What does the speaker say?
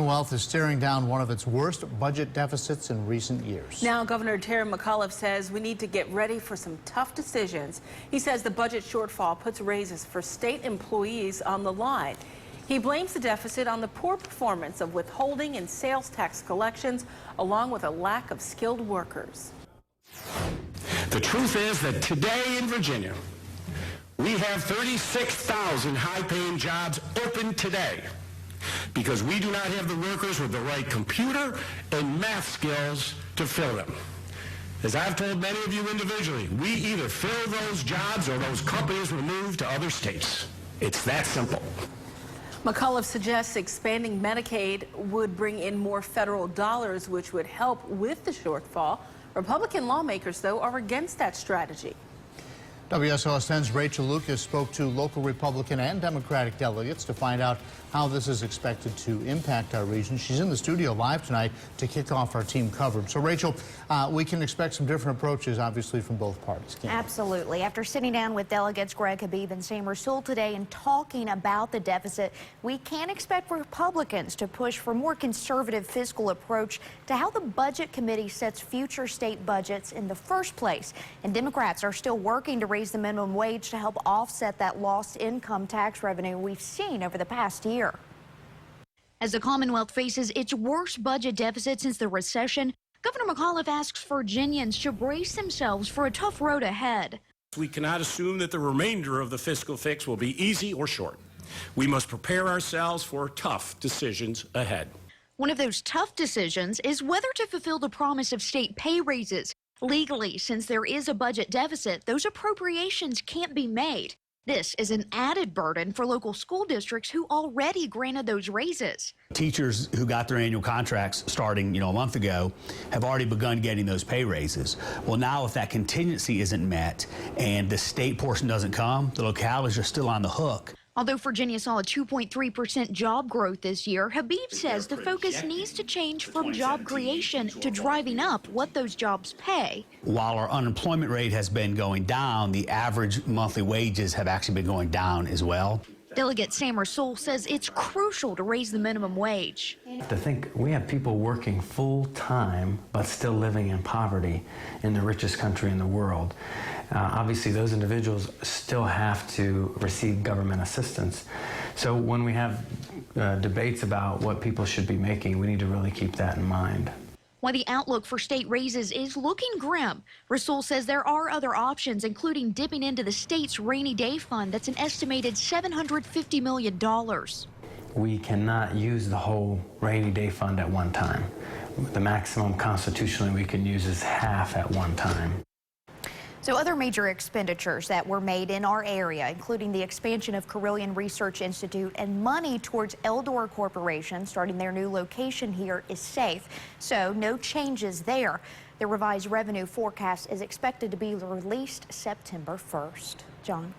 Commonwealth is staring down one of its worst budget deficits in recent years. Now, Governor Terry McAuliffe says we need to get ready for some tough decisions. He says the budget shortfall puts raises for state employees on the line. He blames the deficit on the poor performance of withholding and sales tax collections, along with a lack of skilled workers. The truth is that today in Virginia, we have 36,000 high-paying jobs open today because we do not have the workers with the right computer and math skills to fill them. As I've told many of you individually, we either fill those jobs or those companies will move to other states. It's that simple. McAuliffe suggests expanding Medicaid would bring in more federal dollars, which would help with the shortfall. Republican lawmakers, though, are against that strategy. WSLS 10's Rachel Lucas spoke to local Republican and Democratic delegates to find out how this is expected to impact our region. She's in the studio live tonight to kick off our team coverage. So, Rachel, we can expect some different approaches, obviously, from both parties. Absolutely. After sitting down with delegates Greg Habib and Sam Rasool today and talking about the deficit, we can expect Republicans to push for a more conservative fiscal approach to how the Budget Committee sets future state budgets in the first place. And Democrats are still working to raise the minimum wage to help offset that lost income tax revenue we've seen over the past year. As the Commonwealth faces its worst budget deficit since the recession, Governor McAuliffe asks Virginians to brace themselves for a tough road ahead. We cannot assume that the remainder of the fiscal fix will be easy or short. We must prepare ourselves for tough decisions ahead. One of those tough decisions is whether to fulfill the promise of state pay raises. Legally, since there is a budget deficit, those appropriations can't be made. This is an added burden for local school districts who already granted those raises. Teachers who got their annual contracts starting, a month ago have already begun getting those pay raises. Well, now if that contingency isn't met and the state portion doesn't come, the localities are still on the hook. Although Virginia saw a 2.3% job growth this year, Habib says the focus needs to change from job creation to driving up what those jobs pay. While our unemployment rate has been going down, the average monthly wages have actually been going down as well. Delegate Sam Rasool says it's crucial to raise the minimum wage. To think we have people working full-time but still living in poverty in the richest country in the world. Obviously, those individuals still have to receive government assistance. So when we have debates about what people should be making, we need to really keep that in mind. While the outlook for state raises is looking grim, Rasool says there are other options, including dipping into the state's rainy day fund that's an estimated $750 million. We cannot use the whole rainy day fund at one time. The maximum constitutionally we can use is half at one time. So other major expenditures that were made in our area, including the expansion of Carilion Research Institute and money towards Eldor Corporation starting their new location here, is safe. So no changes there. The revised revenue forecast is expected to be released September 1st. John.